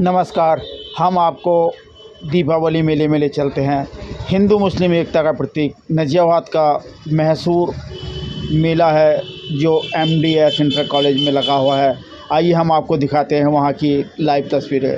नमस्कार। हम आपको दीपावली मेले में ले चलते हैं। हिंदू मुस्लिम एकता का प्रतीक नजियाबाद का मशहूर मेला है जो MDS इंटर कॉलेज में लगा हुआ है। आइए हम आपको दिखाते हैं वहाँ की लाइव तस्वीरें।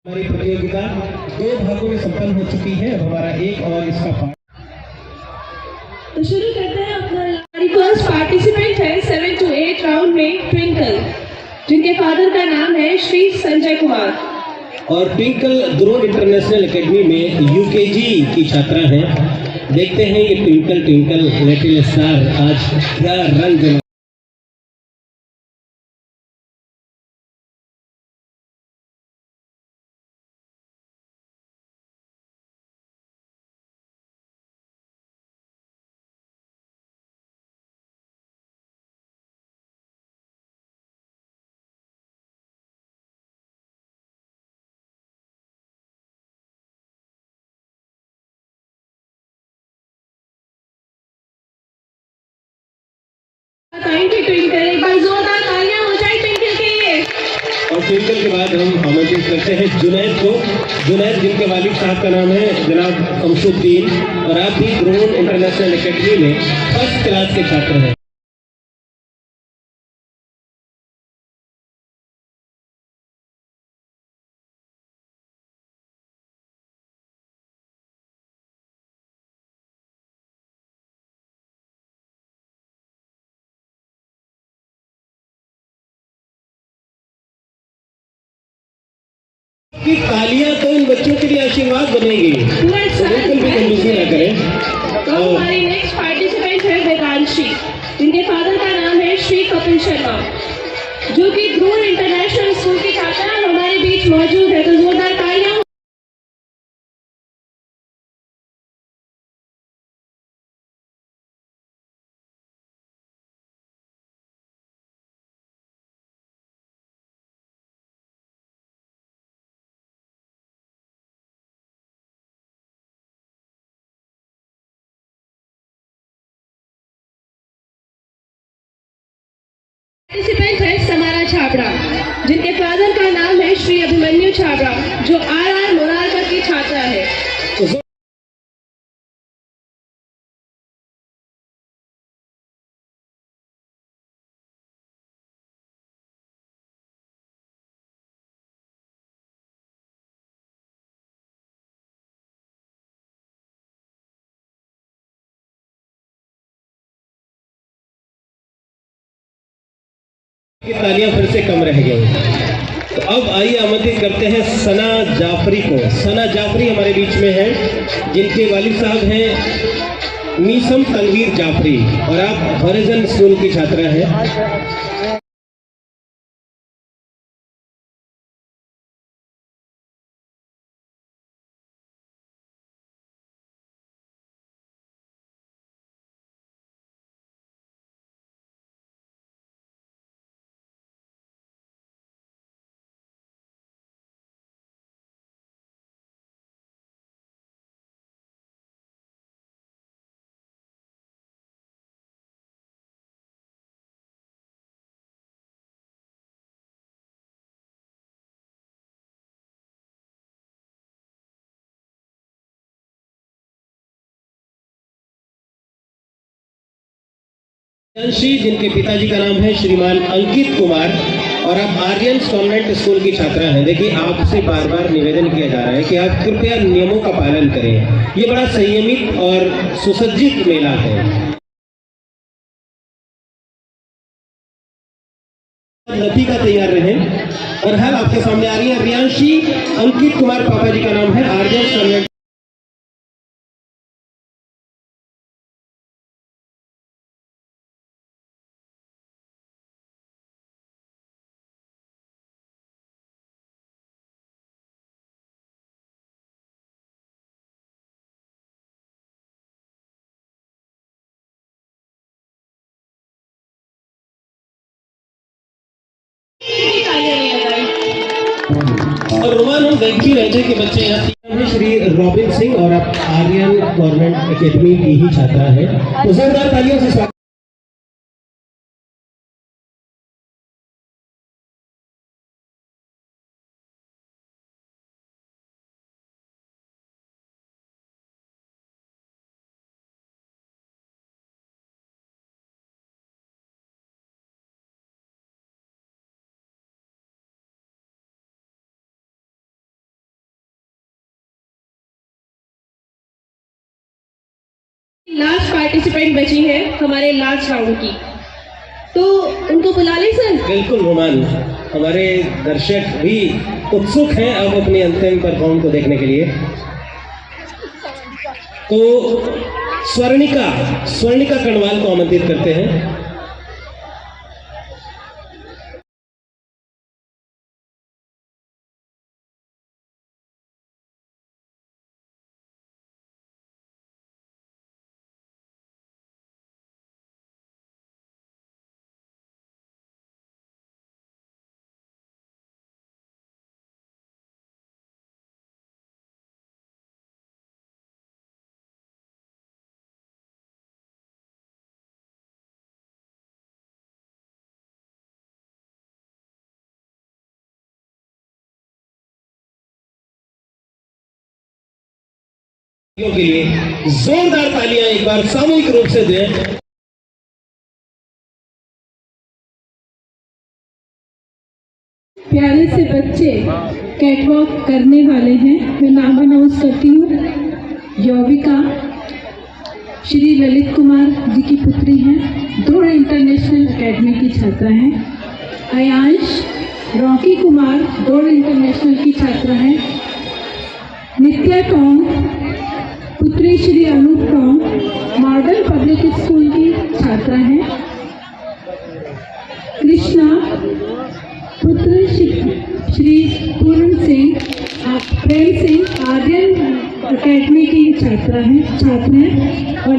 हमारी प्रतियोगिता 2 भागों में संपन्न हो चुकी है। अब हमारा एक और इसका पार्ट तो शुरू करते हैं अपना। हमारी फर्स्ट पार्टिसिपेंट है 7 to 8 राउंड में ट्विंकल, जिनके फादर का नाम है श्री संजय कुमार। और ट्विंकल द्रोण इंटरनेशनल एकेडमी में UKG की छात्रा है। देखते हैं ये ट्विंकल लिटिल स्टार आज क्या रंग जमा। थैंक यू ट्विंकल, एक बार जोरदार तालियां हो जाए ट्विंकल के लिए। और ट्विंकल के बाद हम आमंत्रित करते हैं जुनैद को। जुनैद जिनके वालिद साहब का नाम है जनाब शमसुद्दीन, और आप भी द्रोण इंटरनेशनल एकेडमी में फर्स्ट क्लास के छात्र हैं। कि तालियां तो इन बच्चों के लिए आशीर्वाद बनेगी, तो बिल्कुल भी कंजूसी ना करें। तो हमारी नेक्स्ट पार्टिसिपेंट है वेदांशी, जिनके फादर का नाम है श्री कपिल शर्मा, जो कि द्रोण इंटरनेशनल स्कूल की छात्रा हमारे बीच मौजूद है। तो जोरदार तालियां। पार्टिसिपेंट है समारा छाबड़ा, जिनके फादर का नाम है श्री अभिमन्यु छाबड़ा, जो RR मोरारका की छात्रा है। की तालियां फिर से कम रह गई। तो अब आइए आमंत्रित करते हैं सना जाफरी को। सना जाफरी हमारे बीच में है, जिनके वालिद साहब हैं मीसम तनवीर जाफरी, और आप हॉरिजन स्कूल की छात्रा हैं। जिनके पिताजी का नाम है श्रीमान अंकित कुमार, और आप आर्यन कॉन्वेंट स्कूल की छात्रा हैं। देखिए, आपसे बार बार निवेदन किया जा रहा है कि आप कृपया नियमों का पालन करें। ये बड़ा संयमित और सुसज्जित मेला है। लतीका तैयार रहें। और हर आपके सामने आ रही है रियांशी अंकित कुमार, पापा जी का नाम है आर्यन कॉन्वेंट। और रोमान हम देख ही रहे थे कि बच्चे यहाँ श्री रॉबिन सिंह और आप आर्यन गवर्नमेंट एकेडमी की ही छात्रा है, तो जोरदार तालियों से स्वागत। लास्ट पार्टिसिपेंट बची है हमारे लास्ट राउंड की, तो उनको बुला लें सर। बिल्कुल रोमान, हमारे दर्शक भी उत्सुक हैं अब अपने अंतिम परफॉर्म को देखने के लिए। तो स्वर्णिका कणवाल को आमंत्रित करते हैं। के लिए जोरदार तालियां एक बार सामूहिक रूप से दें। प्यारे से बच्चे कैटवॉक करने वाले हैं। मैं नाम अनाउंस करती हूँ। यौविका श्री ललित कुमार जी की पुत्री हैं, द्रोण इंटरनेशनल एकेडमी की छात्रा हैं। अयांश रॉकी कुमार द्रोण इंटरनेशनल की छात्रा हैं। नित्या टोंग पुत्री Shri Anup Tong Model Public School की छात्रा हैं। कृष्णा पुत्र श्री पूर्ण सिंह प्रेम सिंह आर्यन एकेडमी की छात्र हैं और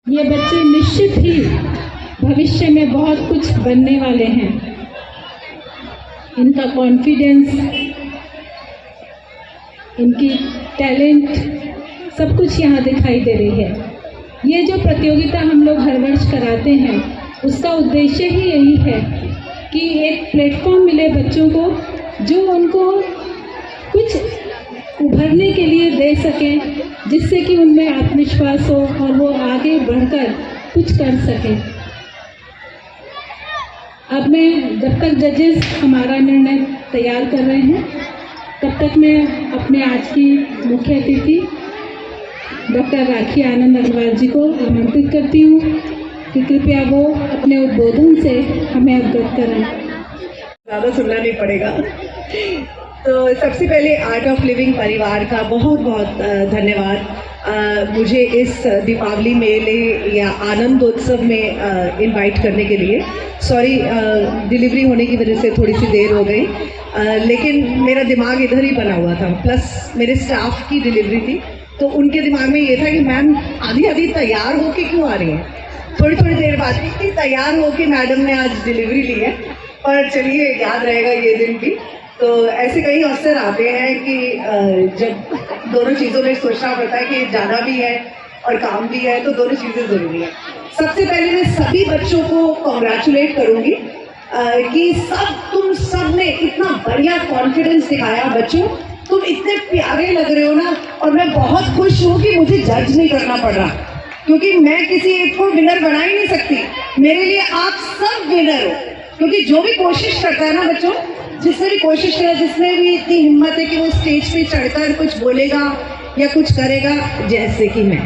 ये बच्चे निश्चित ही भविष्य में बहुत कुछ बनने वाले हैं। इनका कॉन्फिडेंस, इनकी टैलेंट, सब कुछ यहाँ दिखाई दे रही है। ये जो प्रतियोगिता हम लोग हर वर्ष कराते हैं, उसका उद्देश्य ही यही है कि एक प्लेटफॉर्म मिले बच्चों को, जो उनको कुछ उभरने के लिए दे सकें, जिससे कि उनमें आत्मविश्वास हो और वो आगे बढ़कर कुछ कर सकें। अब मैं जब तक जजेस हमारा निर्णय तैयार कर रहे हैं, तब तक मैं अपने आज की मुख्य अतिथि डॉक्टर राखी आनंद अग्रवाल जी को आमंत्रित करती हूँ कि कृपया वो अपने उद्बोधन से हमें अवगत कराएं। ज़्यादा सुनना नहीं पड़ेगा। तो सबसे पहले आर्ट ऑफ लिविंग परिवार का बहुत बहुत धन्यवाद मुझे इस दीपावली मेले या आनंदोत्सव में इनवाइट करने के लिए। सॉरी, डिलीवरी होने की वजह से थोड़ी सी देर हो गई, लेकिन मेरा दिमाग इधर ही बना हुआ था। प्लस मेरे स्टाफ की डिलीवरी थी, तो उनके दिमाग में ये था कि मैम आधी तैयार होके क्यों आ रही हैं। थोड़ी देर बाद तैयार होके मैडम ने आज डिलीवरी ली है, पर चलिए याद रहेगा ये दिन भी। तो ऐसे कई अवसर आते हैं कि जब दोनों चीज़ों में सोचना पड़ता है कि जाना भी है और काम भी है, तो दोनों चीज़ें ज़रूरी है। सबसे पहले मैं सभी बच्चों को कॉन्ग्रेचुलेट करूँगी कि तुम सब ने इतना बढ़िया कॉन्फिडेंस दिखाया। बच्चों, तुम इतने प्यारे लग रहे हो ना, और मैं बहुत खुश हूँ कि मुझे जज नहीं करना पड़ रहा, क्योंकि मैं किसी एक को विनर बना ही नहीं सकती। मेरे लिए आप सब विनर हो, क्योंकि जो भी कोशिश करता है ना बच्चों, जिसने भी कोशिश किया, जिसने भी इतनी हिम्मत है कि वो स्टेज पे चढ़कर कुछ बोलेगा या कुछ करेगा, जैसे कि मैं,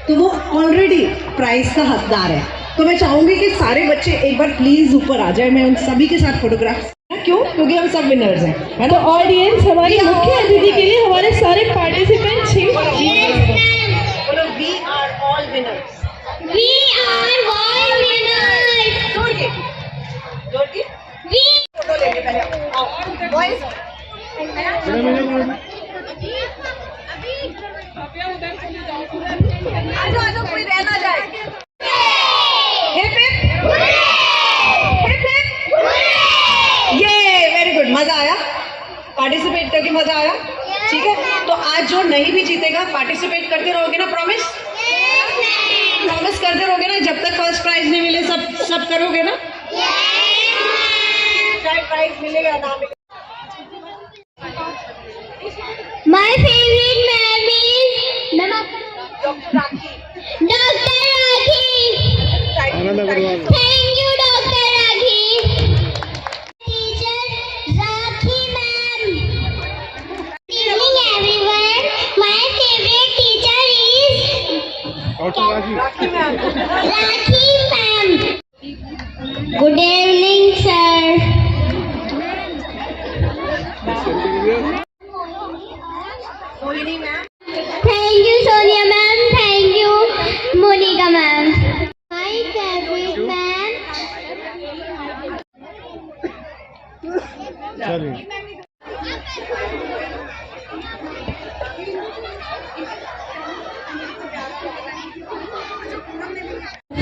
तो वो ऑलरेडी प्राइज का हकदार है। तो मैं चाहूंगी कि सारे बच्चे एक बार प्लीज ऊपर आ जाए, मैं उन सभी के साथ फोटोग्राफ, क्यों? क्योंकि हम सब विनर्स हैं, है ना? तो ऑडियंस हमारी मुख्य अतिथि के लिए हमारे सारे पार्टिसिपेंट बोलो, we are all winners. We are all winners. जोर के फोटो लेंगे पहले। आओ बॉयज, आजो कोई रह ना जाए। Hip hip hip hip. ये वेरी गुड, मजा आया पार्टिसिपेट करके, मजा आया। ठीक है, तो आज जो नहीं भी जीतेगा, पार्टिसिपेट करते रहोगे ना? प्रॉमिस करते रहोगे ना? जब तक फर्स्ट प्राइज नहीं मिले सब करोगे ना? प्राइज मिलेगा ना? My favorite ma'am is doctor rakhi. Dr. Rakhi. Thank you, Dr. Rakhi. Teacher Rakhi ma'am. Good evening, everyone. My favorite teacher is rakhi ma'am. Rakhi ma'am. Good evening, sir. Mohini ma'am. Thank you, Sonia ma'am. Thank you, Monica ma'am. My favorite ma'am.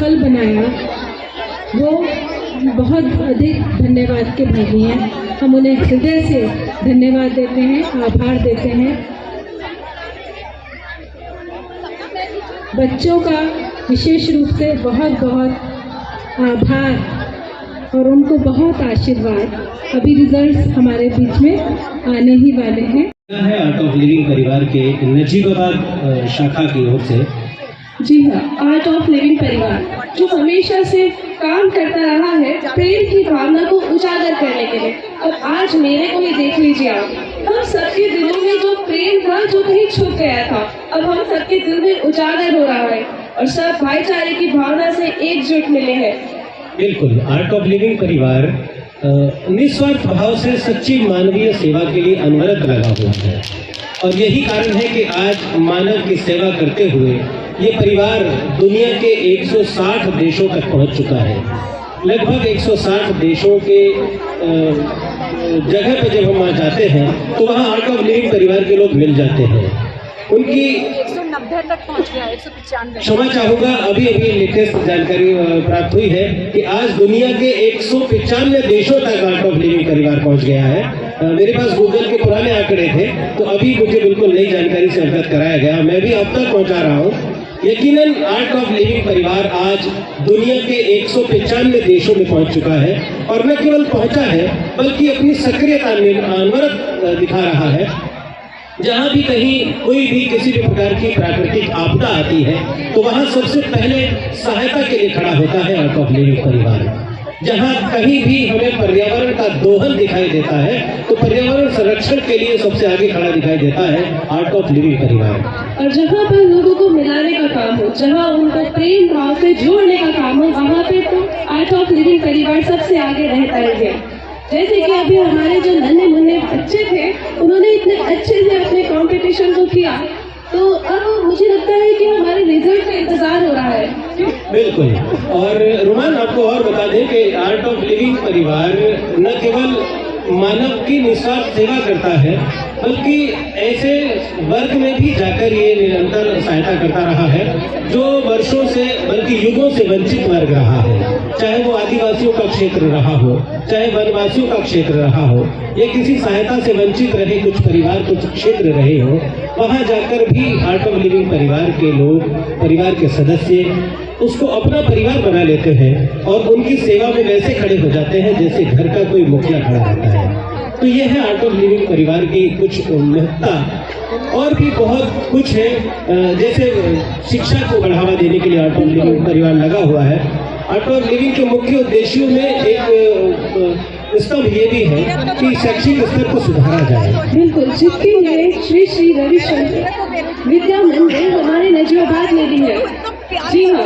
फल बनाया, वो बहुत अधिक धन्यवाद के भागी हैं। हम उन्हें हृदय से धन्यवाद देते हैं, आभार देते हैं। बच्चों का विशेष रूप से बहुत बहुत आभार और उनको बहुत आशीर्वाद। अभी रिजल्ट्स हमारे बीच में आने ही वाले हैं। है आर्ट ऑफ लिविंग परिवार के नजीबाबाद शाखा की ओर से। जी हाँ, आर्ट ऑफ लिविंग परिवार जो हमेशा से काम करता रहा है प्रेम की भावना को उजागर करने के लिए। और आज मेरे को ही देख लीजिए आप, हम सबके दिलों में जो प्रेम था, जो कहीं छुप गया था, अब हम सबके दिल में उजागर हो रहा है और सब भाईचारे की भावना से एकजुट मिले हैं। बिल्कुल, आर्ट ऑफ लिविंग परिवार निस्वार्थ भाव से सच्ची मानवीय सेवा के लिए अनवरत लगा हुआ है, और यही कारण है कि आज मानव की सेवा करते हुए ये परिवार दुनिया के 160 देशों तक पहुंच चुका है। लगभग 160 देशों के जगह पर जब हम वहाँ जाते हैं तो वहाँ आर्ट ऑफ लिविंग परिवार के लोग मिल जाते हैं। उनकी 190 तक पहुंच गया, 195। क्षमा चाहूँगा, अभी लेटेस्ट जानकारी प्राप्त हुई है कि आज दुनिया के 195 देशों तक आर्ट ऑफ लिविंग परिवार पहुँच गया है। मेरे पास गूगल के पुराने आंकड़े थे, तो अभी मुझे बिल्कुल नई जानकारी से अवगत कराया गया। मैं भी अब तक पहुँचा रहा हूँ। यकीनन आर्ट ऑफ लिविंग परिवार आज दुनिया के 195 देशों में पहुंच चुका है, और न केवल पहुंचा है बल्कि अपनी सक्रियता अनवरत दिखा रहा है। जहां भी कहीं कोई भी किसी भी प्रकार की प्राकृतिक आपदा आती है तो वहां सबसे पहले सहायता के लिए खड़ा होता है आर्ट ऑफ लिविंग परिवार। जहां कहीं भी हमें पर्यावरण का दोहन दिखाई देता है तो पर्यावरण संरक्षण के लिए सबसे आगे खड़ा दिखाई देता है आर्ट ऑफ लिविंग परिवार। और जहाँ पर लोगों को मिलाने का काम हो, जहाँ उनको प्रेम भाव से जोड़ने का काम हो, वहाँ पे तो आर्ट ऑफ लिविंग परिवार सबसे आगे रहता है। जैसे कि अभी हमारे जो नन्हे मुन्ने बच्चे थे, उन्होंने इतने अच्छे से अपने कंपटीशन को किया, तो अब मुझे लगता है कि हमारे रिजल्ट का इंतजार हो रहा है। बिल्कुल, और रुमान आपको और बता दें कि आर्ट ऑफ लिविंग परिवार न केवल मानव की निस्वार्थ सेवा करता है बल्कि ऐसे वर्ग में भी जाकर ये निरंतर सहायता करता रहा है जो वर्षों से बल्कि युगों से वंचित वर्ग रहा है। चाहे वो आदिवासियों का क्षेत्र रहा हो, चाहे वनवासियों का क्षेत्र रहा हो, या किसी सहायता से वंचित रहे कुछ परिवार, कुछ क्षेत्र रहे हो, वहाँ जाकर भी आर्ट ऑफ लिविंग परिवार के लोग, परिवार के सदस्य उसको अपना परिवार बना लेते हैं और उनकी सेवा में वैसे खड़े हो जाते हैं जैसे घर का कोई मुखिया खड़ा रहता है। तो ये है आर्ट ऑफ लिविंग परिवार की कुछ महत्ता। और भी बहुत कुछ है, जैसे शिक्षा को बढ़ावा देने के लिए आर्ट ऑफ लिविंग परिवार लगा हुआ है। आर्ट ऑफ लिविंग के मुख्य उद्देश्यों में एक स्तंभ ये भी है कि शैक्षिक स्तर को सुधारा जाए। बिल्कुल, जिसके लिए श्री श्री रविशंकर विद्या मंदिर हमारे नजीबाबाद में भी है। जी हाँ,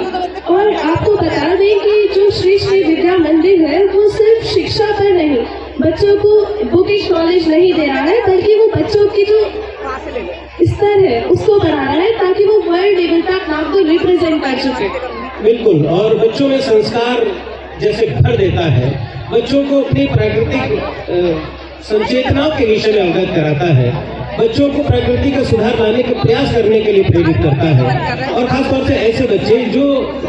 और आपको बता दें कि जो श्री श्री विद्या मंदिर है वो सिर्फ शिक्षा पर नहीं, बच्चों को बुकिश नॉलेज नहीं दे रहा है, बल्कि वो बच्चों की जो स्तर है उसको बढ़ा रहा है ताकि वो वर्ल्ड लेवल तक नाम को रिप्रेजेंट कर सके। बिल्कुल, और बच्चों में संस्कार जैसे भर देता है, बच्चों को अपनी प्राकृतिक संचेतनाओं के विषय में अवगत कराता है, बच्चों को प्रकृति का सुधार लाने का प्रयास करने के लिए प्रेरित करता है। और खासतौर से ऐसे बच्चे जो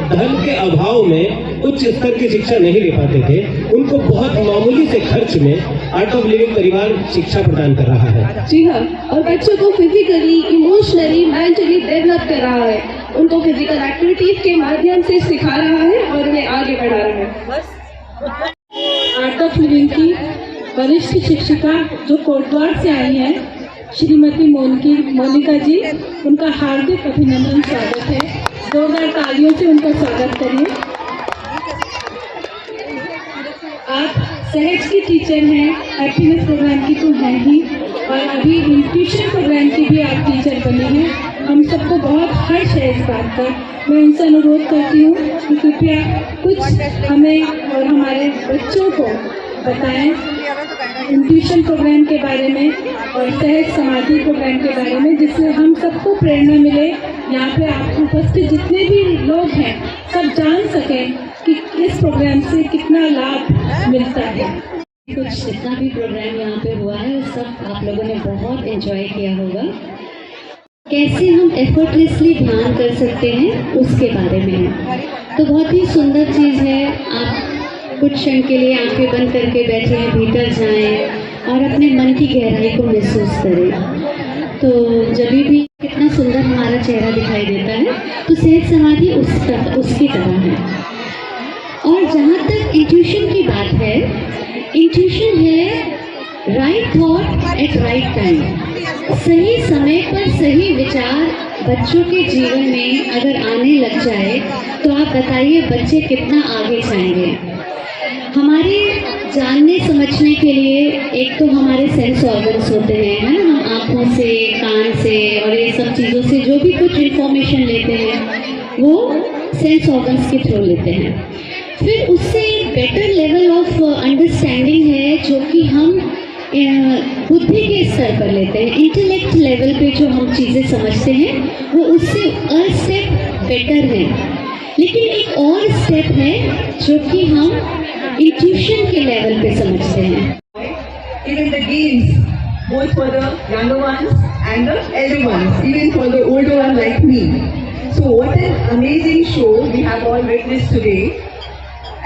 धन के अभाव में उच्च स्तर की शिक्षा नहीं ले पाते थे, उनको बहुत मामूली से खर्च में आर्ट ऑफ लिविंग परिवार शिक्षा प्रदान कर रहा है। जी हाँ, और बच्चों को फिजिकली, इमोशनली, मेंटली डेवलप कर रहा है, उनको फिजिकल एक्टिविटीज के माध्यम से सिखा रहा है और उन्हें आगे बढ़ा रहा है। आर्ट ऑफ लिविंग की वरिष्ठ शिक्षिका जो कोटद्वार से आई हैं, श्रीमती मोनिका जी, उनका हार्दिक अभिनंदन, स्वागत है। जोरदार तालियों से उनका स्वागत करिए। आप सहज की टीचर हैं, हैप्पीनेस प्रोग्राम की तो हैं ही, और अभी ट्यूशन प्रोग्राम की भी आप टीचर बनी हैं। हम सबको बहुत हर्ष है इस बात का। मैं उनसे अनुरोध करती हूँ कि कृपया कुछ हमें और हमारे बच्चों को बताएं ट्यूशन प्रोग्राम के बारे में और सहज समाधि प्रोग्राम के बारे में, जिससे हम सबको प्रेरणा मिले। यहाँ पे आप उपस्थित जितने भी लोग हैं सब जान सकें कि इस प्रोग्राम से कितना लाभ मिलता है। कुछ जितना भी प्रोग्राम यहाँ पे हुआ है सब आप लोगों ने बहुत एंजॉय किया होगा। कैसे हम एफर्टलेसली ध्यान कर सकते हैं उसके बारे में है। तो बहुत ही सुंदर चीज़ है। आप कुछ क्षण के लिए आंखें बंद करके बैठे हैं, भीतर जाएं और अपने मन की गहराई को महसूस करें। तो जब भी कितना सुंदर हमारा चेहरा दिखाई देता है, तो सहज समाधि उसकी तरह है। और जहाँ तक इंट्यूशन की बात है, इंट्यूशन है right thought at right time. सही समय पर सही विचार बच्चों के जीवन में अगर आने लग जाए तो आप बताइए बच्चे कितना आगे जाएंगे। हमारे जानने समझने के लिए एक तो हमारे सेंस ऑर्गन्स होते हैं, है ना, हम आँखों से, कान से और ये सब चीज़ों से जो भी कुछ इन्फॉर्मेशन लेते हैं वो सेंस ऑर्गन्स के थ्रू लेते हैं। फिर उससे बेटर लेवल ऑफ अंडरस्टैंडिंग है जो कि हम बुद्धि के स्तर पर लेते हैं, इंटेलेक्ट लेवल पे जो हम चीज़ें समझते हैं वो उससे स्टेप बेटर है। लेकिन एक और स्टेप है जो कि हम इंट्यूशन के लेवल पे समझते हैं। Even the games, both for the younger ones and the elder ones, even for the older one like me. So what an amazing show we have all witnessed today.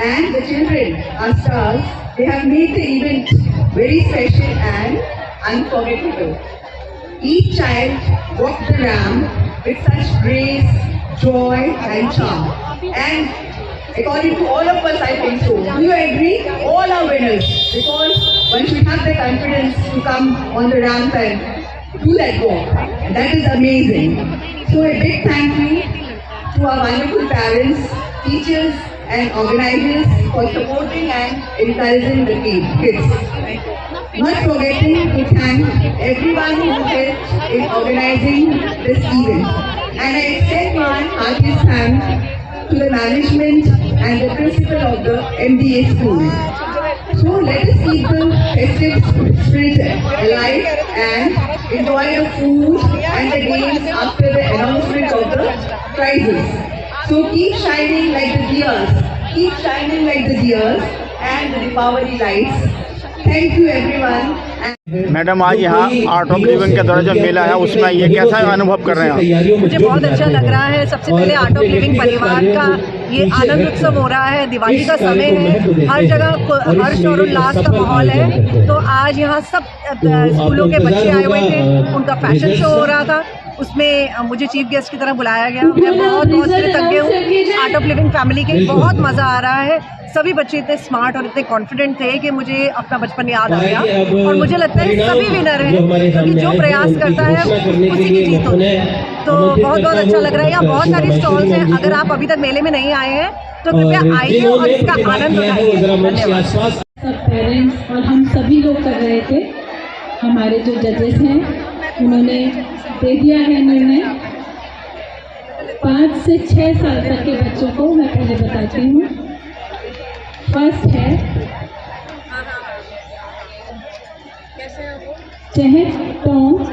And the children, our stars, they have made the event very special and unforgettable. Each child walked the ramp with such grace, joy and charm. And according to all of us, I think so. Do you agree? All are winners, because one should have the confidence to come on the ramp and do that walk. That is amazing. So a big thank you to our wonderful parents, teachers and organizers for supporting and encouraging the kids. Not forgetting to thank everyone who helped in organizing this event. And I extend my heartiest thanks to the management and the principal of the MDA school. So let us keep the festive spirit alive and enjoy the food and the games after the announcement of the prizes. So keep shining like the diyas, keep shining like the diyas and the Deepavali lights. Thank you everyone. Madam आज यहाँ art of living के द्वारा जो मेला है उसमें ये कैसा अनुभव कर रहे हैं आप? मुझे बहुत अच्छा लग रहा है। सबसे पहले आर्ट ऑफ लिविंग परिवार का ये आनंद उत्सव हो रहा है, दिवाली का समय है, हर जगह हर्ष और उल्लास का माहौल है। तो आज यहाँ सब स्कूलों के बच्चे आए हुए थे, उनका फैशन शो हो रहा था, उसमें मुझे चीफ गेस्ट की तरह बुलाया गया। मैं बहुत बहुत कृतज्ञ हूँ आर्ट ऑफ लिविंग फैमिली के, बहुत मज़ा आ रहा है। सभी बच्चे इतने स्मार्ट और इतने कॉन्फिडेंट थे कि मुझे अपना बचपन याद आ गया। और मुझे लगता है सभी विनर हैं, क्योंकि जो प्रयास करता है उसी की जीत होती है। तो बहुत बहुत अच्छा लग रहा है। यहाँ बहुत सारी स्टॉल्स हैं, अगर आप अभी तक मेले में नहीं आए हैं तो कृपया आइए और इसका आनंद उठाइए। धन्यवाद। सब पेरेंट्स और हम सभी लोग कर रहे थे। हमारे जो जजेस हैं उन्होंने दे दिया है निर्णय। 5 से 6 साल तक के बच्चों को मैं पहले बताती हूँ। फर्स्ट है चहट टॉम,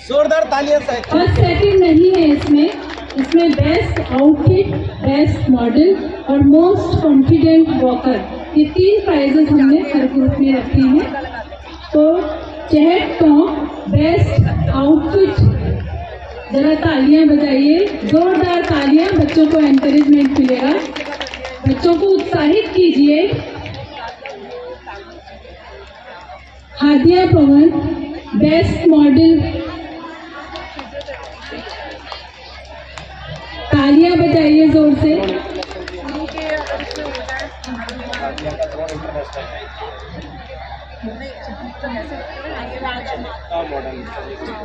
जोरदार तालियां। फर्स्ट सेकंड नहीं है इसमें बेस्ट आउटफिट, बेस्ट मॉडल और मोस्ट कॉन्फिडेंट वॉकर, ये 3 प्राइजेस हमने हर ग्रुप में रखे हैं। तो चहट टॉम बेस्ट आउटफिट, जरा तालियां बजाइए, जोरदार तालियां, बच्चों को एनकरेजमेंट मिलेगा, बच्चों को उत्साहित कीजिए। हादिया पवन बेस्ट मॉडल, तालियां बजाइए जोर से।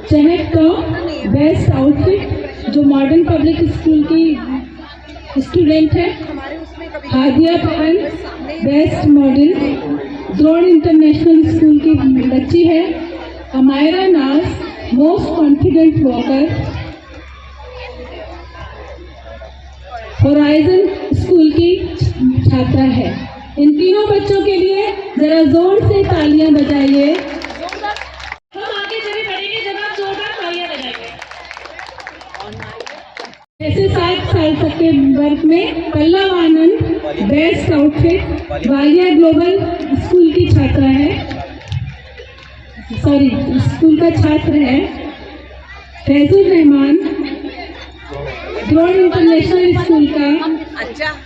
चहट टॉप बेस्ट आउटफिट, जो मॉडर्न पब्लिक स्कूल की स्टूडेंट है। Hadia Pawan best model, Drona International School की बच्ची है। Amaira Naaz most confident walker, Horizon School की छात्रा है। इन तीनों बच्चों के लिए जरा जोर से तालियां बजाइए। हम आगे चले बढ़ेंगे जब आप जोरदार तालियां बजाएंगे। ऐसे 7 साल तक के वर्ग में Pallav Anand best outfit, Walia Global School की छात्रा है, सॉरी स्कूल का छात्र है। फैजुल रहमान द्रोण इंटरनेशनल स्कूल का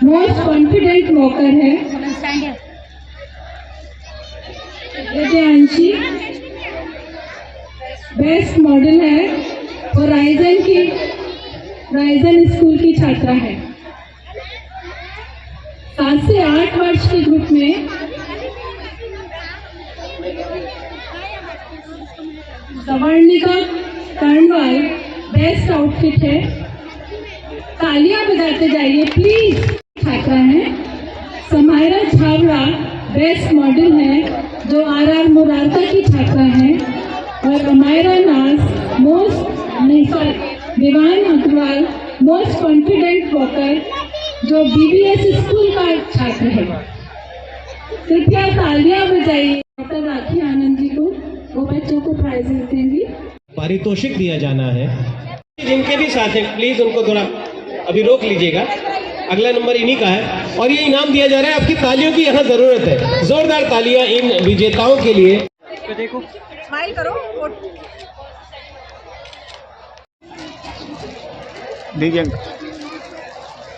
मोस्ट कॉन्फिडेंट वॉकर है। यज्ञांशी बेस्ट मॉडल है और राइजन स्कूल की छात्रा है। 7 से 8 वर्ष के ग्रुप में सवर्णिका कर्णवाल बेस्ट आउटफिट है। तालियां बजाते जाइए प्लीज। छात्रा है समायरा छावड़ा बेस्ट मॉडल है, जो आरआर मुरारका की छात्रा है। और अमायरा नाज देवान अग्रवाल मोस्ट कॉन्फिडेंट वॉकर, जो बीबीएस स्कूल का छात्र है। कृपया तालियां बजाइए। डॉक्टर राखी आनंद जी को, वो बच्चों को प्राइजेस देंगी। पारितोषिक दिया जाना है। जिनके भी साथ हैं प्लीज उनको थोड़ा अभी रोक लीजिएगा। अगला नंबर इन्हीं का है और ये इनाम दिया जा रहा है। आपकी तालियों की यहाँ जरूरत है। जोरदार तालियां इन विजेताओं के लिए। तो देखो स्माइल करो। दीजिए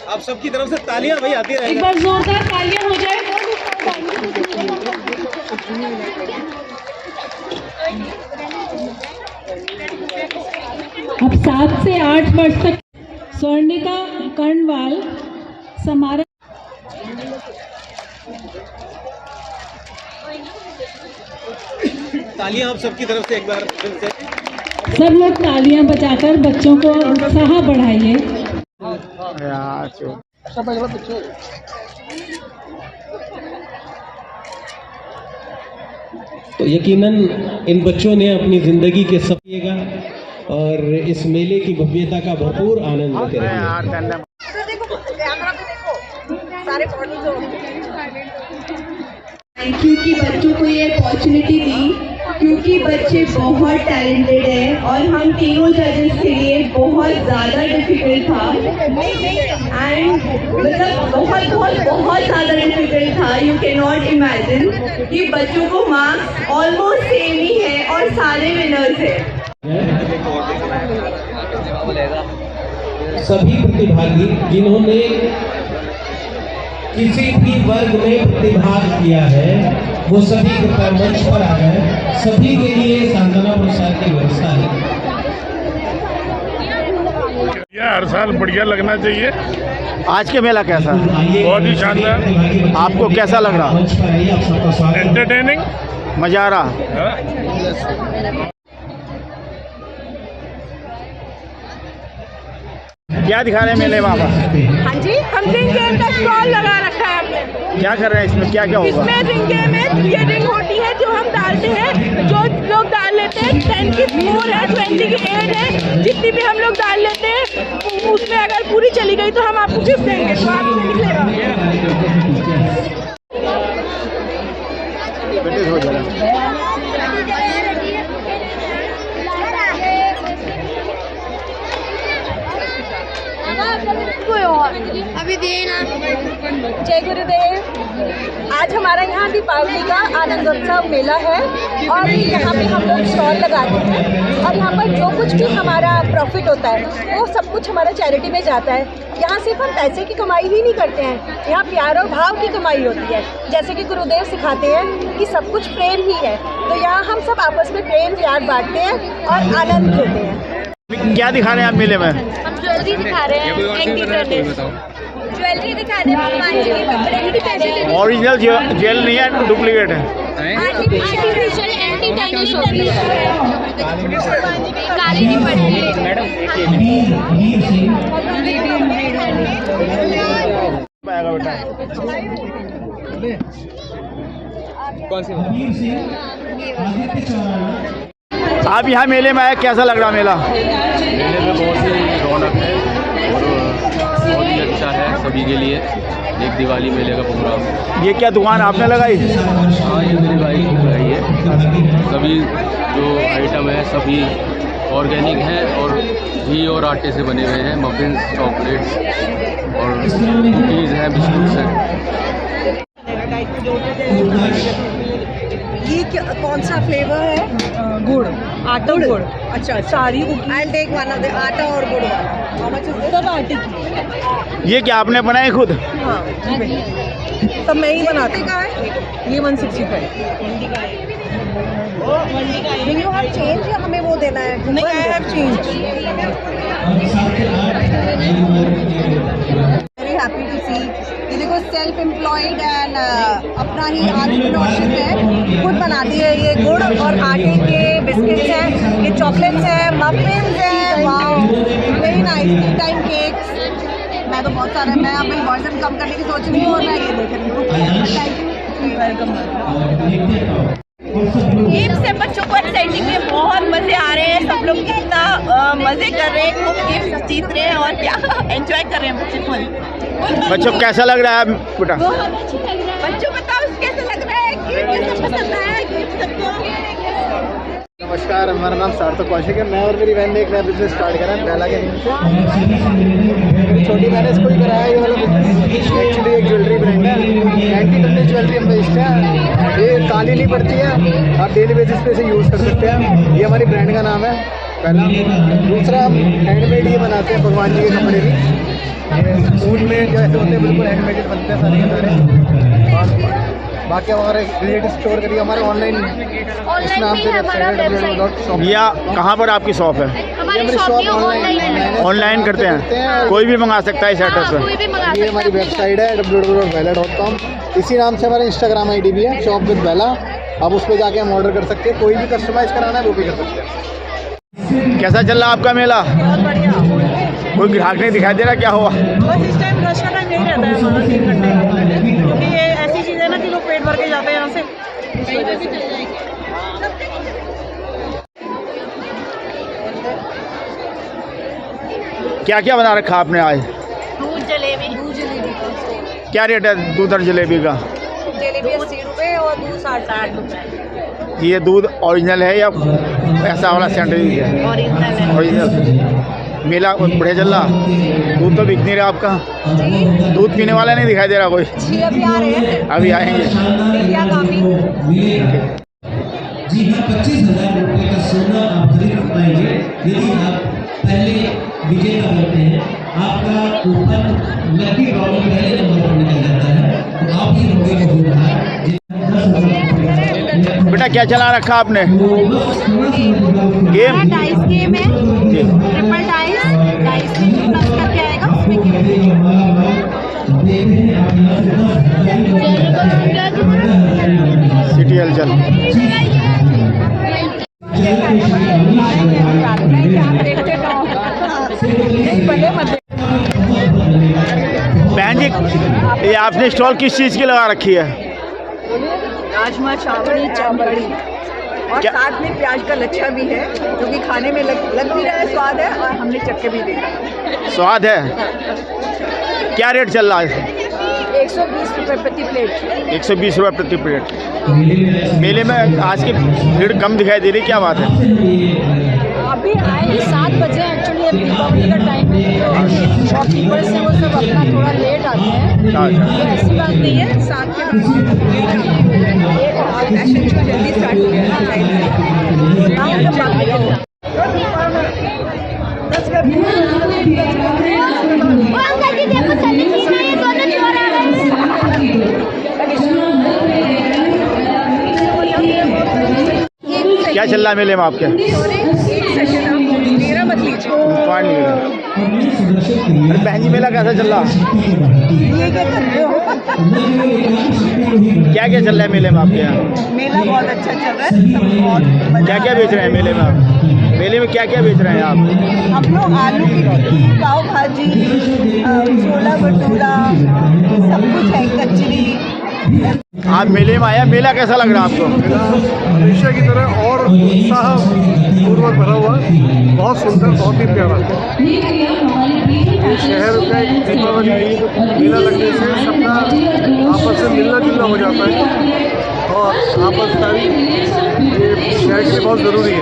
आप सबकी तरफ से तालियां भाई आती रहेंगी। एक बार जोरदार तालियां हो जाए। अब 7 से 8 वर्ष तक स्वर्णिका कर्णवाल समारा। तालियां आप सबकी तरफ से एक बार फिर से। सब लोग तालियां बजाकर बच्चों को उत्साह बढ़ाइए। तो यकीनन इन बच्चों ने अपनी जिंदगी के सपिएगा और इस मेले की भव्यता का भरपूर आनंद लेते रहेंगे। थैंक यू कि बच्चों को ये अपॉर्चुनिटी दी, क्योंकि बच्चे बहुत टैलेंटेड हैं और हम तीनों जजेस के लिए बहुत ज़्यादा डिफिकल्ट था। एंड मतलब बहुत बहुत बहुत ज़्यादा डिफिकल्ट था। यू कैन नॉट इमेजिन कि बच्चों को मार्क्स ऑलमोस्ट सेम ही है हैं और सारे विनर्स हैं। सभी प्रतिभागी जिन्होंने किसी भी वर्ग में प्रतिभाग किया है वो सभी कृपया मंच पर आ गए। सभी के लिए सांत्वना पुरस्कार की व्यवस्था है। यह हर साल बढ़िया लगना चाहिए। आज के मेला कैसा है? बहुत ही शानदार। आपको कैसा लग रहा? एंटरटेनिंग, मजा आ रहा? हाँ? क्या दिखा रहे हैं मेले में आप? हाँ जी, हम रिंग गेम का स्टॉल लगा रखा है हमने। क्या कर रहे हैं इसमें? क्या क्या होगा? इसमें रिंग गेम में ये रिंग होती है जो हम डालते हैं, जो लोग डाल लेते हैं। 10 की 4 है, 20 की 8 है, जितनी भी हम लोग डाल लेते हैं उसमें अगर पूरी चली गई तो हम आपको गिफ्ट देंगे। तो आपसे निकलेगा। हो जाएगा। अभी देना। जय गुरुदेव। आज हमारा यहाँ दीपावली का आनंदोत्सव मेला है और यहाँ पे हम लोग स्टॉल लगाते हैं और यहाँ पर जो कुछ भी हमारा प्रॉफिट होता है वो सब कुछ हमारा चैरिटी में जाता है। यहाँ सिर्फ हम पैसे की कमाई ही नहीं करते हैं, यहाँ प्यार और भाव की कमाई होती है। जैसे कि गुरुदेव सिखाते हैं कि सब कुछ प्रेम ही है, तो यहाँ हम सब आपस में प्रेम प्यार बांटते हैं और आनंद लेते हैं। क्या दिखा रहे हैं आप मेले में? हम ज्वेलरी दिखा रहे हैं, ज्वेलरी दिखा रहे हैं, कपड़े भी दिखा रहे हैं। ओरिजिनल जेल नहीं है, डुप्लीकेट है। आर्टिफिशियल एंटी टैनिश होती है, काले नहीं पड़ेंगे। आप यहाँ मेले में आए, कैसा लग रहा मेला? मेले में बहुत ही रौनक है और बहुत ही अच्छा है सभी के लिए। एक दिवाली मेले का प्रोग्राम। ये क्या दुकान आपने लगाई? हाँ, ये मेरी वाइफ ने लगाई है। सभी जो आइटम है सभी ऑर्गेनिक हैं और घी और आटे से बने हुए हैं। मफिन्स, चॉकलेट्स और कुकीज़ हैं, बिस्कुट्स हैं। ये कौन सा फ्लेवर है? गुड़, आटा गुड़। अच्छा, sorry I take one of the आटा और गुड़ वाला। हाउ मच इज सब आटे की। ये क्या आपने बनाए खुद? हाँ, सब मैं ही बनाती हूँ। ये 165। यू हैव चेंज या हमें वो देना है? नहीं, I have change. Very happy to see. ये देखो, सेल्फ एम्प्लॉयड एंड अपना ही एंटरप्रेन्योरशिप है। खुद बनाती है ये गुड़ और आटे के बिस्किट्स हैं, ये चॉकलेट्स हैं, मफिन्स हैं। Wow, very nice. T time cakes. मैं तो बहुत सारा, मैं अपनी वर्जन कम करने की सोच रही हूँ और मैं ये देख रही हूँ। Thank you, welcome. गेम से बच्चों को एक्साइटिंग में बहुत मजे आ रहे हैं। सब लोग कितना मजे कर रहे हैं, खूब गिफ्ट जीत रहे हैं और क्या एंजॉय कर रहे हैं बच्चे फुल। बच्चों को कैसा लग रहा है बेटा? बच्चों बताओ कैसा लग रहा है, गिफ्ट पसंद आया गिफ्ट सबको? नमस्कार, हमारा नाम सार्थक कौशिक है। मैं और मेरी बहन ने एक नया बिजनेस स्टार्ट करा है बेला के नाम से। मेरी छोटी बहन ने इसको ही कराया। ये वाला बिजनेस एक्चुअली एक ज्वेलरी ब्रांड है। एंटी टैनिश ज्वेलरी हम बेचते हैं। ये काली नहीं पड़ती है, आप डेली बेसिस पे इसे यूज़ कर सकते हैं। ये हमारी ब्रांड का नाम है पहला। दूसरा, हम हैंडमेड ये बनाते हैं भगवान जी के कपड़े भी। ऊन में जैसे होते हैं बिल्कुल हैंडमेड बनते हैं सारे के सारे। बाकी हमारे रिलेटिव स्टोर करिए, हमारे ऑनलाइन इस नाम से वेबसाइट। या कहाँ पर आपकी शॉप है? हमारी शॉप ऑनलाइन करते हैं, कोई भी मंगा सकता है इस एड्रेस पर। ये हमारी वेबसाइट है www.bella.com। इसी नाम से हमारा इंस्टाग्राम आईडी भी है, शॉप विद बेला। आप उस पर जाके हम ऑर्डर कर सकते हैं, कोई भी कस्टमाइज कराना है वो भी कर सकते हैं। कैसा चल रहा आपका मेला? बहुत बढ़िया। कोई ग्राहक नहीं दिखाई दे रहा, क्या हुआ? बस इस टाइम रश का टाइम नहीं रहता है हमारा 3 घंटे, क्योंकि ये ऐसी चीज़ है ना कि लोग पेट भर के जाते हैं यहाँ से। क्या क्या बना रखा आपने आज? दूध जलेबी। क्या रेट है दूध और जलेबी का? जलेबी 80 रुपये और दूध 60 रुपये। ये दूध ओरिजिनल है या ऐसा वाला सैंडविच है? ओरिजिनल है। ओरिजिनल। मेला बढ़िया चल रहा? दूध तो बिक नहीं रहा आपका? दूध पीने वाला नहीं दिखाई दे रहा कोई? जी, अभी आ रहे हैं। अभी आएंगे। काफ़ी जी हाँ, 25,000 रुपए का सोना आप खरीद पाएंगे यदि आप पहले विजेता बनते हैं। आपका कूपन लकी ड्रॉ में पहले नंबर पर निकल जाता है, तो आप ही होंगे होनहार। बेटा क्या चला रखा आपने गेम? डाइस गेम है, ट्रिपल डाइस प्लस करके आएगा उसमें सिटी हलचल। बहन जी ये आपने स्टॉल किस चीज़ की लगा रखी है? राजमा चावल चावड़ी और साथ में प्याज का लच्छा भी है, जो कि खाने में लग भी रहा है, स्वाद है, और हमने चक्के भी देखा। स्वाद है। क्या रेट चल रहा है? 120 रुपये प्रति प्लेट। 120 रुपये प्रति प्लेट। मेले में आज की भीड़ कम दिखाई दे रही, क्या बात है? अभी आए 7 बजे, एक्चुअली अब दीपावली का टाइम है, तो शॉपकीपर्स हैं वो सब अपना थोड़ा लेट आते हैं, तो ऐसी बात नहीं है। 7 के बाद फैशन शो जल्दी स्टार्ट हो गया ना, क्या चल रहा है मेले में आपके? मेरा मत लीजिए। बहन जी मेला कैसा चल रहा? ये क्या कर रहे हो? क्या क्या चल रहा है मेले में आपके यहाँ? मेला बहुत अच्छा चल रहा है, सब बहुत क्या क्या बेच रहे हैं मेले में? मेले में क्या क्या बेच रहे हैं आप? हम लोग आलू की टिक्की, पाव भाजी, छोला भटूरा, सब कुछ है, कचरी। आप मेले में आया, मेला कैसा लग रहा है आपको? हमेशा की तरह और उत्साह पूर्वक भरा हुआ, बहुत सुंदर, बहुत ही प्यारा। शहर का एक दीपावली मेला लगने से सबका आपस में मिलना जुलना हो जाता है, और आपसदारी ये शहर के लिए बहुत ज़रूरी है।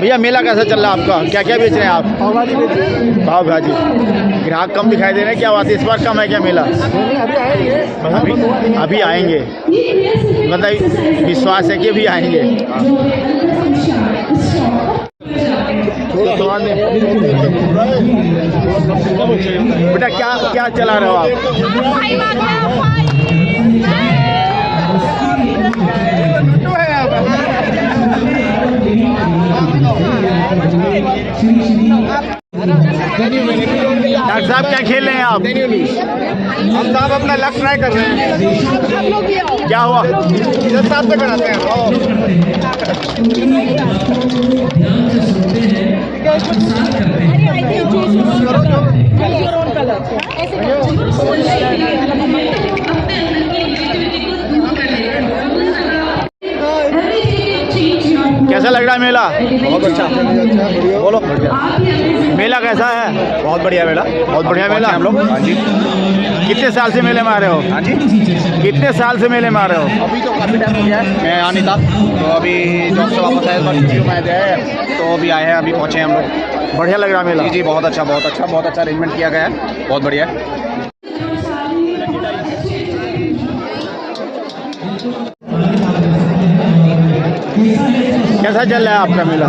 भैया मेला कैसा चल रहा है आपका? क्या क्या बेच रहे हैं आप? पाव भाजी बेच रहे हैं। पाव भाजी। ग्राहक कम दिखाई दे रहे हैं, क्या बात है? इस बार कम है क्या मेला? अभी आएंगे, मतलब विश्वास है कि अभी आएंगे। बेटा क्या क्या चला रहे हो आप? डॉक्टर साहब क्या खेल रहे हैं आप? हम साहब अपना लक ट्राई कर रहे हैं। क्या हुआ? इधर साहब से कराते हैं। कैसा लग रहा है मेला? बहुत अच्छा, बोलो। मेला कैसा है? बहुत बढ़िया मेला, बहुत बढ़िया मेला। हम लोग। हाँ जी। कितने साल से मेले में आ रहे हो? हाँ जी। कितने साल से मेले में आ रहे हो? अभी तो काफ़ी टाइम हो गया है, मैं आ नहीं था, तो अभी जॉब से वापस आए, छुट्टियों में आए थे, तो अभी आए हैं, अभी पहुँचे हम लोग। बढ़िया लग रहा है मेला? जी जी, बहुत अच्छा, बहुत अच्छा, बहुत अच्छा अरेंजमेंट किया गया है, बहुत बढ़िया है। कैसा चल रहा है आपका मेला?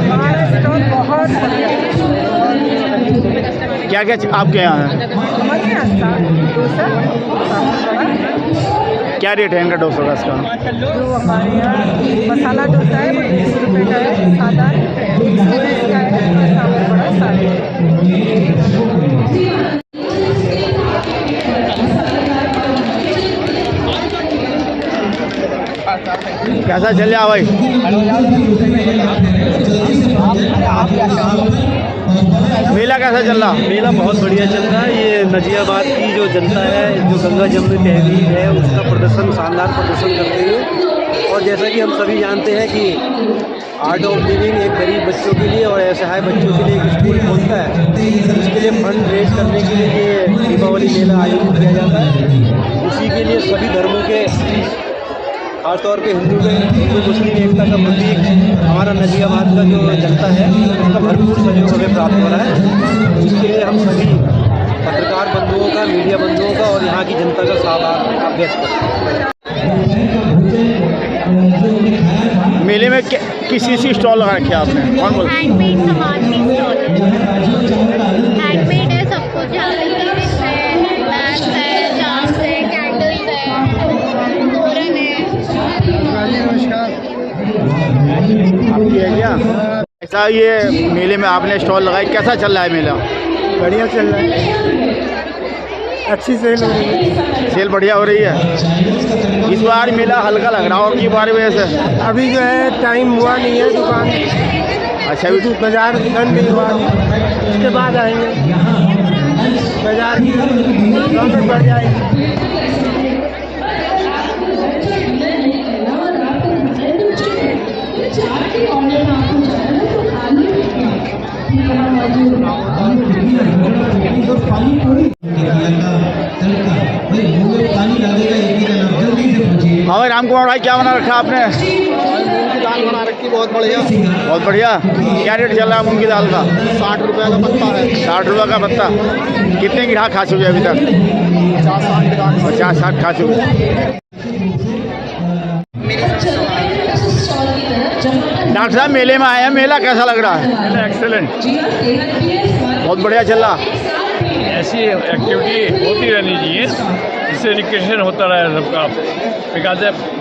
बहुत क्या क्या आपके यहाँ है? हमारे यहाँ डोसा, क्या रेट है इनका डोसा का? इसका जो हमारे यहाँ मसाला डोसा है वो 150 रुपये का है, सादा है 120 का है, और सांभर बड़ा 60। कैसा चल रहा भाई? मेला कैसा चल रहा? मेला बहुत बढ़िया चल रहा है। ये नजियाबाद की जो जनता है, जो गंगा जमुनी तहरीक है, उसका प्रदर्शन, शानदार प्रदर्शन करते हैं। और जैसा कि हम सभी जानते हैं कि आर्ट ऑफ लिविंग एक गरीब बच्चों के लिए और असहाय बच्चों के लिए एक स्कूल खोलता है, उसके लिए फंड रेज करने के लिए ये दीपावली मेला आयोजित किया जाता है। उसी के लिए सभी धर्मों के, खासतौर पे हिंदू मुस्लिम एकता का प्रतीक हमारा नजियाबाद का जो जनता है, उसका भरपूर सहयोग हमें प्राप्त हो रहा है। इसके लिए हम सभी पत्रकार बंधुओं का, मीडिया बंधुओं का और यहाँ की जनता का आभार व्यक्त करता हूँ। मेले में किसी सी स्टॉल लगा रखे आपने? कौन बोल? हैंडमेड सामान की स्टॉल हैंडमेड है सब कुछ, बैग्स है, चार्ट्स है, कैंडल्स है, तोरण है। नमस्कार, आपकी है क्या? ऐसा ये मेले में आपने स्टॉल लगाई, कैसा चल रहा है मेला? बढ़िया चल रहा है, अच्छी सेल हो रही है। सेल बढ़िया हो रही है। इस बार मेला हल्का लग रहा है और की बार वजह से अभी जो है टाइम हुआ नहीं है दुकान, अच्छा अभी बाजार बंद नहीं हुआ, उसके बाद आएंगे, बाजार की रौनक बढ़ जाएगी। हाँ राम कुमार भाई, क्या बना रखा आपने? दाल बना रखी, बहुत बढ़िया। बहुत बढ़िया। क्या रेट चल रहा है मूंग की दाल का? 60 रुपये का पत्ता है। 60 रुपये का पत्ता। कितने की खा चुके अभी तक? 50-60 खा चुके। डॉक्टर साहब मेले में आए हैं, मेला कैसा लग रहा है? एक्सेलेंट, बहुत बढ़िया चल रहा। ऐसी एक्टिविटी होती रहनी चाहिए, इससे रिक्रिएशन होता रहे सबका। विकास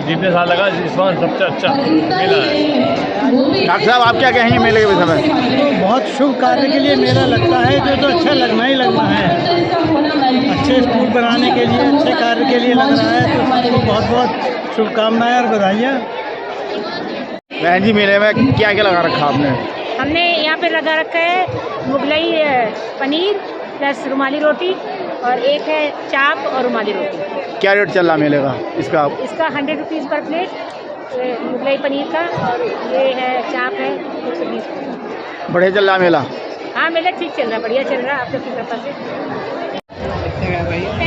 जितने साल लगा, इस बार सबसे अच्छा मेला है। डॉक्टर साहब आप क्या कहेंगे मेले के विषय में? बहुत शुभ कार्य के लिए मेला लगता है, जो तो अच्छा लगना ही लगना है। अच्छे स्कूल बनाने के लिए, अच्छे कार्य के लिए लग रहा है, तो सबको बहुत बहुत शुभकामनाएं और बधाइयाँ। बहन जी मेले में क्या क्या लगा रखा आपने? हमने यहाँ पे लगा रखा है मुगलई पनीर प्लस रुमाली रोटी, और एक है चाप और रुमाली रोटी। क्या रेट चल रहा मेले का इसका? 100 रुपीज़ पर प्लेट मुगलई पनीर का, और ये है चाप है 120। बढ़िया चल रहा मेला? हाँ मेला ठीक चल रहा है, बढ़िया चल रहा है, आप लोग की कृपा से।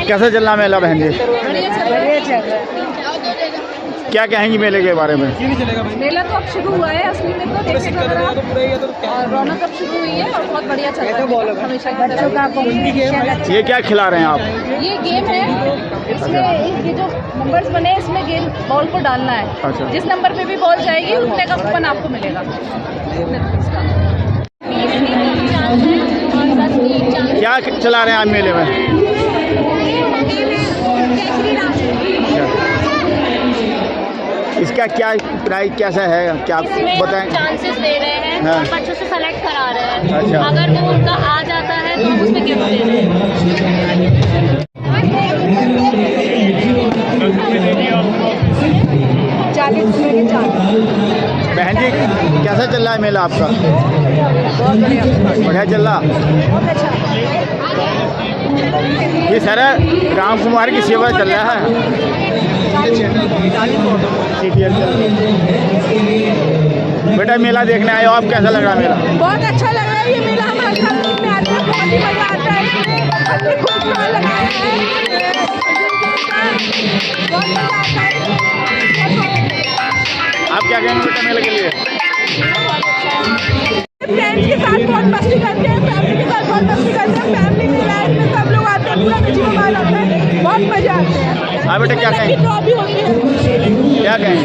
कैसा चल रहा मेला बहन जी? बढ़िया चल रहा है। क्या कहेंगी मेले के बारे में? मेला तो अब शुरू हुआ है, असली में तो देखिए और रौनक अब शुरू हुई है और बहुत बढ़िया चल रहा है। हमेशा बच्चों का कॉम्पिटिशन। ये क्या खिला रहे हैं आप? ये गेम है, इसमें ये जो नंबर्स बने हैं, इसमें गेम बॉल को डालना है। अच्छा। जिस नंबर पे भी बॉल जाएगी उतने का कूपन आपको मिलेगा। क्या चला रहे हैं आप मेले में? इसका क्या प्राइस कैसा है, क्या बताएं? चांसेस दे रहे हैं, हाँ। और बच्चों से सेलेक्ट करा रहे हैं। अच्छा। अगर वो उनका आ जाता है तो हम उसमें गिफ्ट दे रहे हैं। 40 रुपये के 4। बहन जी कैसा चल रहा है मेला आपका? बहुत बढ़िया, बढ़िया चल रहा। बहुत अच्छा। ये सारा राम कुमार की सेवा चल रहा है। बेटा मेला देखने आए हो आप, कैसा लग रहा मेला? बहुत अच्छा लग रहा है ये मेला, हम हर साल देखने आते हैं, बहुत ही मजा आता है। हमने खूब स्टॉल लगाया है, बहुत मजा आता है। आप क्या कहेंगे बेटा मेले के लिए? फ्रेंड्स के साथ बहुत मस्ती करते हैं, फैमिली के साथ बहुत मस्ती करते हैं, फैमिली में सब लोग आते हैं, पूरा बच्ची मोबाइल आता है, बहुत मजा आता है। हाँ बेटा क्या कहेंगे? ड्रॉ भी होती है। क्या कहेंगे?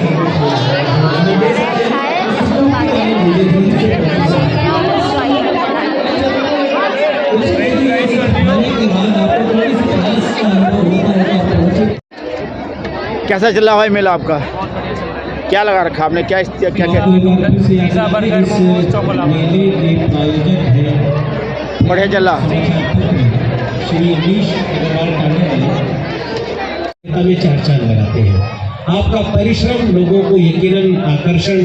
कैसा चल रहा है मेला आपका? क्या लगा रखा आपने? क्या क्या क्या? बढ़िया चल रहा। में 4 चांद लगाते हैं। आपका परिश्रम लोगों को यकीनन आकर्षण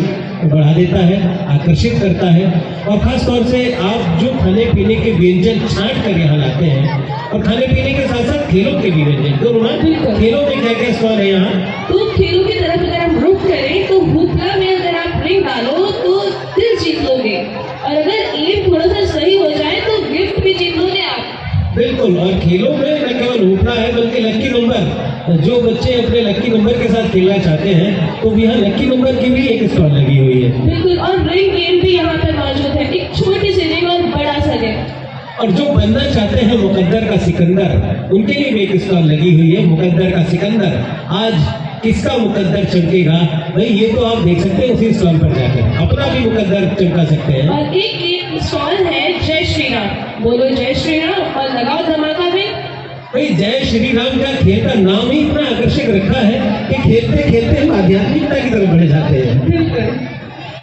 बढ़ा देता है, आकर्षित करता है, और खास तौर से आप जो खाने पीने के व्यंजन छांट कर यहाँ लाते हैं, और खाने पीने के साथ साथ खेलों के भी व्यंजन, तो खेलों में क्या क्या सवाल है यहाँ? तो खेलों की तरफ अगर हम रुख करें तो हुक्का में अगर आप रिंग डालो तो दिल जीत लोगे, और अगर एम थोड़ा सा सही हो जाए तो गिफ्ट भी जीत लोगे आप। बिल्कुल, और खेलों में न केवल हुक्का है बल्कि लक्की नंबर, जो बच्चे अपने लक्की नंबर के साथ खेलना चाहते हैं तो यहाँ लक्की नंबर की भी एक स्टॉल लगी हुई है। बिल्कुल, और रिंग गेम भी यहाँ पे मौजूद है, एक छोटी सी रिंग और बड़ा सा गेम। और जो बनना चाहते हैं मुकद्दर का सिकंदर, उनके लिए भी एक स्टॉल लगी हुई है, मुकद्दर का सिकंदर। आज किसका मुकद्दर चमकेगा भाई, ये तो आप देख सकते हैं उसी स्टॉल पर जाकर, अपना भी मुकद्दर चमका सकते हैं। और एक स्टॉल है जय श्री राम, बोलो जय श्री राम और लगाओ धमाका भी। भाई जय श्री राम का खेल का नाम ही इतना आकर्षक रखा है कि खेलते खेलते हम आध्यात्मिकता की तरफ बढ़ जाते हैं। बिल्कुल।